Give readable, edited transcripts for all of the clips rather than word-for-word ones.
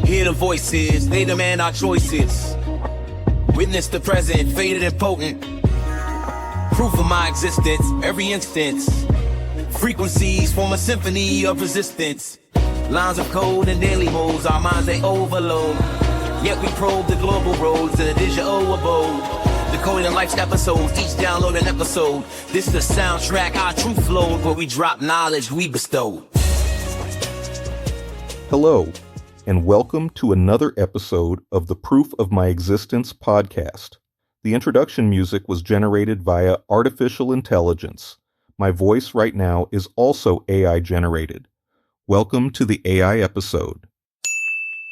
Hear the voices, they demand our choices. Witness the present, faded and potent. Proof of my existence, every instance. Frequencies form a symphony of resistance. Lines of code and daily modes, our minds they overload. Yet we probe the global roads in a digital abode. Decoding life's episodes, each download an episode. This is the soundtrack, our truth flowed, where we drop knowledge we bestowed. Hello, and welcome to another episode of the Proof of My Existence podcast. The introduction music was generated via artificial intelligence. My voice right now is also AI generated. Welcome to the AI episode.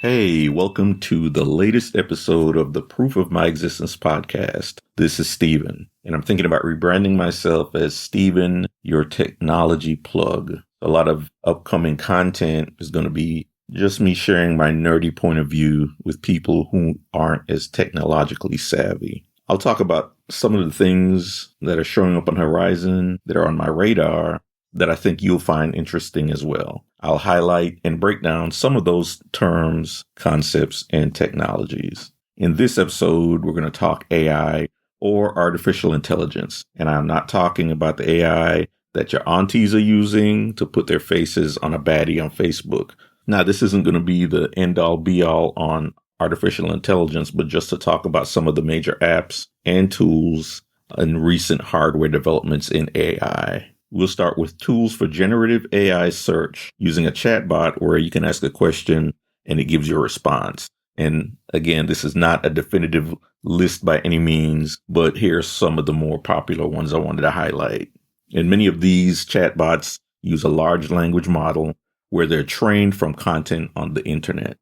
Hey, welcome to the latest episode of the Proof of My Existence podcast. This is Steven, and I'm thinking about rebranding myself as Steven, your technology plug. A lot of upcoming content is going to be just me sharing my nerdy point of view with people who aren't as technologically savvy. I'll talk about some of the things that are showing up on the horizon that are on my radar that I think you'll find interesting as well. I'll highlight and break down some of those terms, concepts, and technologies. In this episode, we're going to talk AI or artificial intelligence. And I'm not talking about the AI that your aunties are using to put their faces on a baddie on Facebook. Now, this isn't going to be the end-all be-all on artificial intelligence, but just to talk about some of the major apps and tools and recent hardware developments in AI. We'll start with tools for generative AI search using a chatbot where you can ask a question and it gives you a response. And again, this is not a definitive list by any means, but here's some of the more popular ones I wanted to highlight. And many of these chatbots use a large language model where they're trained from content on the internet.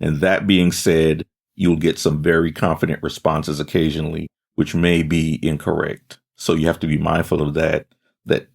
And that being said, you'll get some very confident responses occasionally, which may be incorrect. So you have to be mindful of that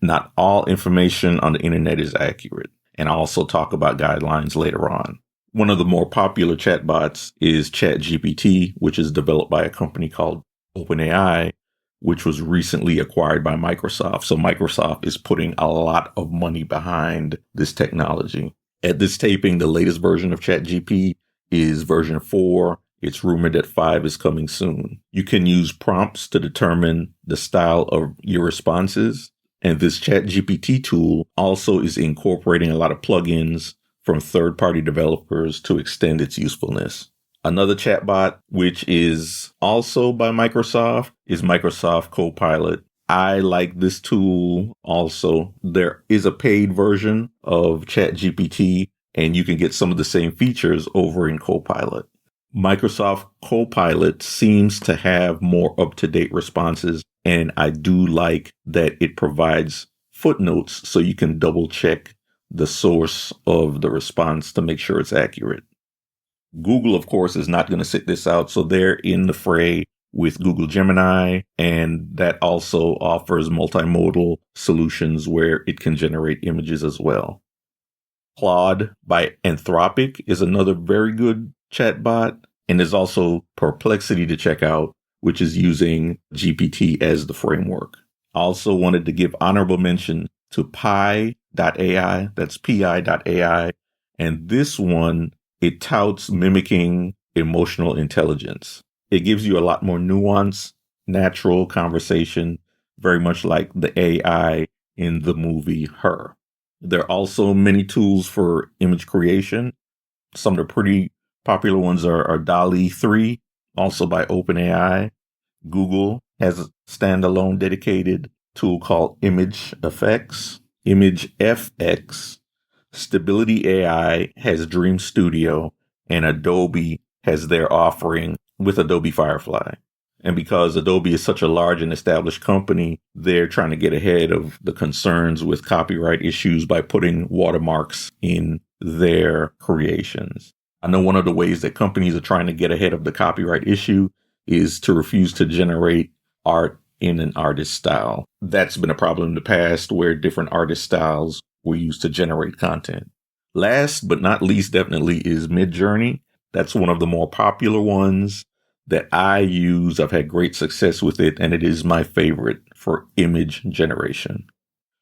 not all information on the internet is accurate. And I'll also talk about guidelines later on. One of the more popular chatbots is ChatGPT, which is developed by a company called OpenAI, which was recently acquired by Microsoft. So Microsoft is putting a lot of money behind this technology. At this taping, the latest version of ChatGPT is version 4. It's rumored that 5 is coming soon. You can use prompts to determine the style of your responses. And this ChatGPT tool also is incorporating a lot of plugins from third-party developers to extend its usefulness. Another chatbot, which is also by Microsoft, is Microsoft Copilot. I like this tool also. There is a paid version of ChatGPT, and you can get some of the same features over in Copilot. Microsoft Copilot seems to have more up-to-date responses, and I do like that it provides footnotes so you can double-check the source of the response to make sure it's accurate. Google, of course, is not going to sit this out, so they're in the fray with Google Gemini, and that also offers multimodal solutions where it can generate images as well. Claude by Anthropic is another very good chatbot, and there's also Perplexity to check out, which is using GPT as the framework. I also wanted to give honorable mention to Pi.ai, that's pi.ai, and this one, it touts mimicking emotional intelligence. It gives you a lot more nuance, natural conversation, very much like the AI in the movie Her. There are also many tools for image creation. Some of the pretty popular ones are DALL-E 3, also by OpenAI. Google has a standalone dedicated tool called Image FX. Stability AI has Dream Studio, and Adobe has their offering with Adobe Firefly. And because Adobe is such a large and established company, they're trying to get ahead of the concerns with copyright issues by putting watermarks in their creations. I know one of the ways that companies are trying to get ahead of the copyright issue is to refuse to generate art in an artist style. That's been a problem in the past where different artist styles were used to generate content. Last but not least, definitely is Midjourney. That's one of the more popular ones that I use. I've had great success with it, and it is my favorite for image generation.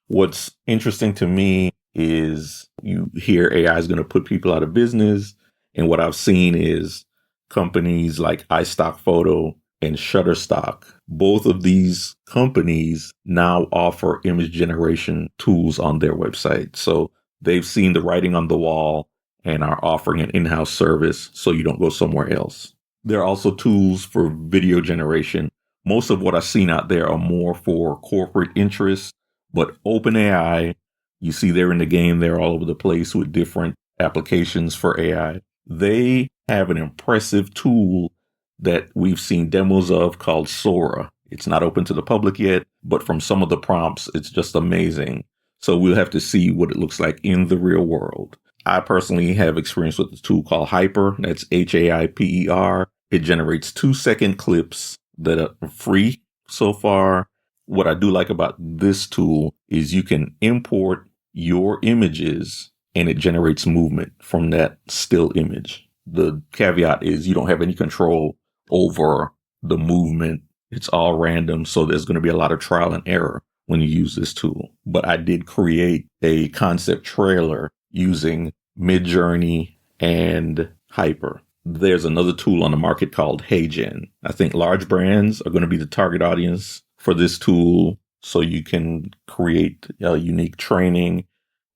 What's interesting to me is you hear AI is going to put people out of business, And what I've seen is companies like iStock Photo and Shutterstock. Both of these companies now offer image generation tools on their website. So they've seen the writing on the wall and are offering an in-house service so you don't go somewhere else. There are also tools for video generation. Most of what I've seen out there are more for corporate interests, but OpenAI, you see they're in the game. They're all over the place with different applications for AI. They have an impressive tool that we've seen demos of called Sora. It's not open to the public yet, but from some of the prompts, it's just amazing. So we'll have to see what it looks like in the real world. I personally have experience with a tool called Hyper. That's Hyper. It generates 2-second clips that are free so far. What I do like about this tool is you can import your images and it generates movement from that still image. The caveat is you don't have any control over the movement. It's all random. So there's going to be a lot of trial and error when you use this tool. But I did create a concept trailer using Midjourney and Hyper. There's another tool on the market called HeyGen. I think large brands are going to be the target audience for this tool. So you can create unique training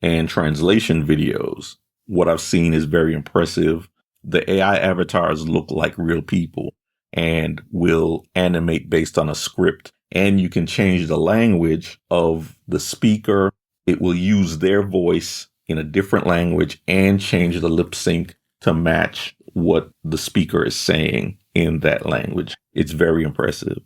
and translation videos. What I've seen is very impressive. The AI avatars look like real people and will animate based on a script. And you can change the language of the speaker. It will use their voice in a different language and change the lip sync to match what the speaker is saying in that language. It's very impressive.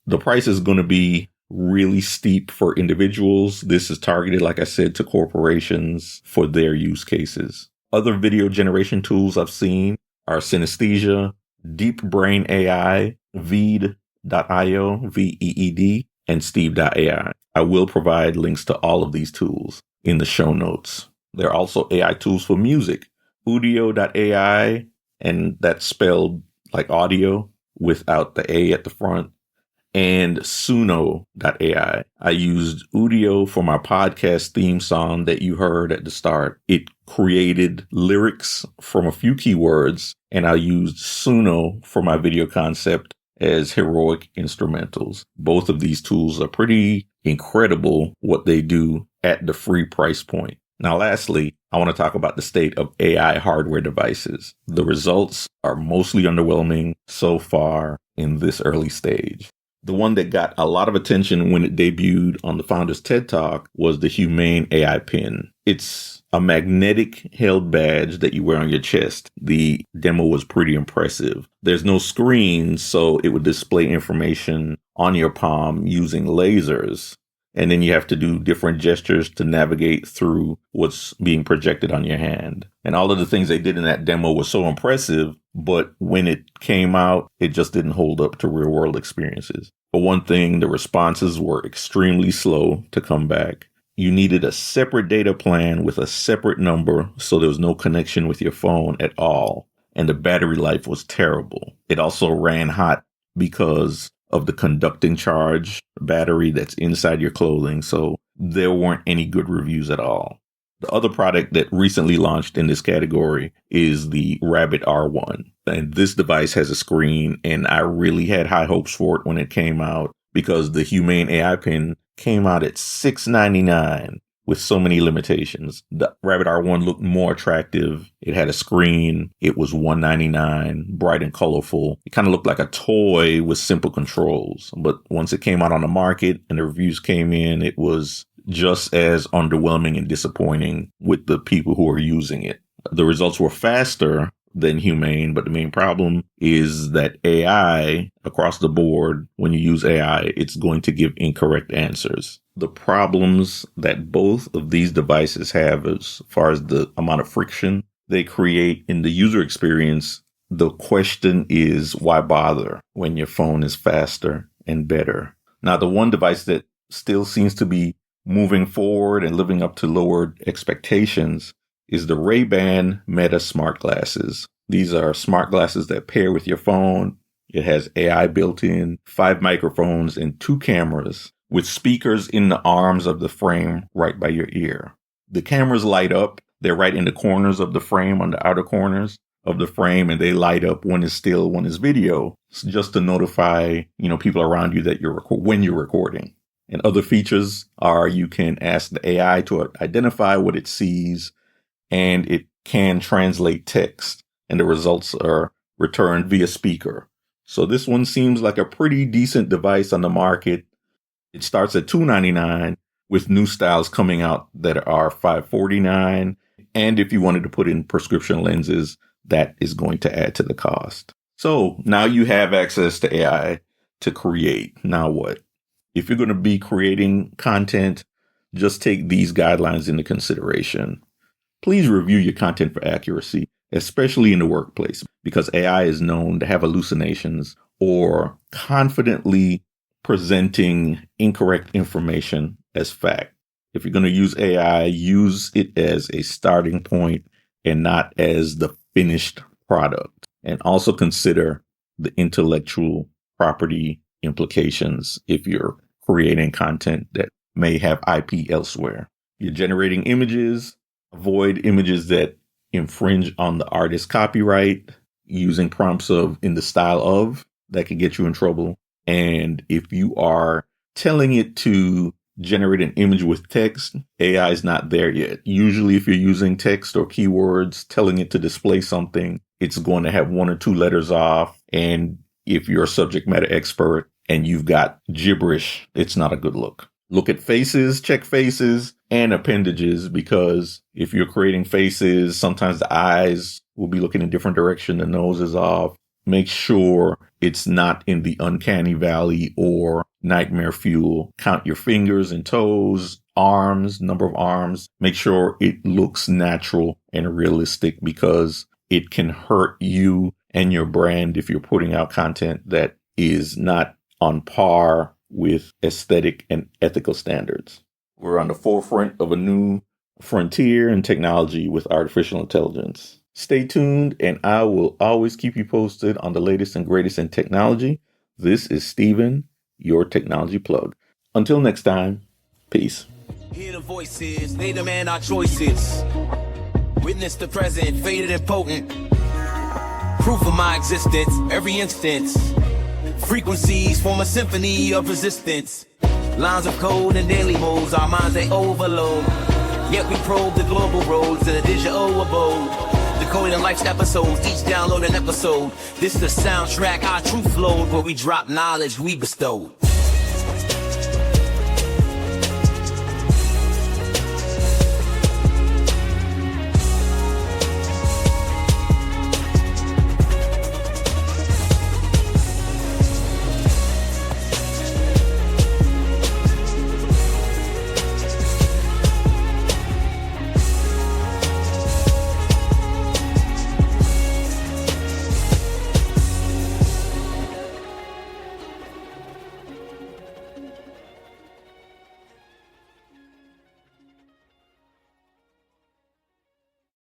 The price is going to be really steep for individuals. This is targeted, like I said, to corporations for their use cases. Other video generation tools I've seen are Synesthesia, Deep Brain AI, Veed.io, VEED, and Steve.ai. I will provide links to all of these tools in the show notes. There are also AI tools for music, Udio.ai, and that's spelled like audio without the A at the front, and Suno.ai. I used Udio for my podcast theme song that you heard at the start. It created lyrics from a few keywords, and I used Suno for my video concept as heroic instrumentals. Both of these tools are pretty incredible what they do at the free price point. Now, lastly, I want to talk about the state of AI hardware devices. The results are mostly underwhelming so far in this early stage. The one that got a lot of attention when it debuted on the Founders TED Talk was the Humane AI Pin. It's a magnetic held badge that you wear on your chest. The demo was pretty impressive. There's no screen, so it would display information on your palm using lasers. And then you have to do different gestures to navigate through what's being projected on your hand. And all of the things they did in that demo was so impressive, but when it came out, it just didn't hold up to real world experiences. For one thing, the responses were extremely slow to come back. You needed a separate data plan with a separate number, so there was no connection with your phone at all. And the battery life was terrible. It also ran hot because of the conducting charge battery that's inside your clothing. So there weren't any good reviews at all. The other product that recently launched in this category is the Rabbit R1. And this device has a screen, and I really had high hopes for it when it came out because the Humane AI Pin came out at $699 with so many limitations. The Rabbit R1 looked more attractive. It had a screen. It was $199, bright and colorful. It kind of looked like a toy with simple controls. But once it came out on the market and the reviews came in, it was just as underwhelming and disappointing with the people who are using it. The results were faster than Humane, but the main problem is that AI across the board, when you use AI, it's going to give incorrect answers. The problems that both of these devices have as far as the amount of friction they create in the user experience, the question is why bother when your phone is faster and better? Now, the one device that still seems to be moving forward and living up to lowered expectations is the Ray-Ban Meta smart glasses. These are smart glasses that pair with your phone. It has AI built in, 5 microphones, and 2 cameras with speakers in the arms of the frame right by your ear. The cameras light up. They're right in the corners of the frame on the outer corners. of the frame and they light up when it's still, when it's video, just to notify, people around you that when you're recording. And other features are you can ask the AI to identify what it sees, and it can translate text, and the results are returned via speaker. So this one seems like a pretty decent device on the market. It starts at $299 with new styles coming out that are $549. And if you wanted to put in prescription lenses, that is going to add to the cost. So now you have access to AI to create. Now what? If you're going to be creating content, just take these guidelines into consideration. Please review your content for accuracy, especially in the workplace, because AI is known to have hallucinations or confidently presenting incorrect information as fact. If you're going to use AI, use it as a starting point and not as the finished product. And also consider the intellectual property implications if you're creating content that may have IP elsewhere. You're generating images, avoid images that infringe on the artist's copyright, using prompts of in the style of, that can get you in trouble. And if you are telling it to generate an image with text, AI is not there yet. Usually if you're using text or keywords, telling it to display something, it's going to have one or two letters off. And if you're a subject matter expert and you've got gibberish, it's not a good look. Look at faces, check faces and appendages, because if you're creating faces, sometimes the eyes will be looking in a different direction. The nose is off. Make sure it's not in the uncanny valley or nightmare fuel. Count your fingers and toes, arms, number of arms. Make sure it looks natural and realistic, because it can hurt you and your brand if you're putting out content that is not on par with aesthetic and ethical standards. We're on the forefront of a new frontier in technology with artificial intelligence. Stay tuned, and I will always keep you posted on the latest and greatest in technology. This is Steven, your technology plug. Until next time, peace. Hear the voices, they demand our choices. Witness the present, faded and potent. Proof of my existence, every instance. Frequencies form a symphony of resistance. Lines of code and daily modes, our minds they overload. Yet we probe the global roads in a digital abode. Decoding life's episodes, each download an episode. This is the soundtrack, our truth load, where we drop knowledge we bestowed.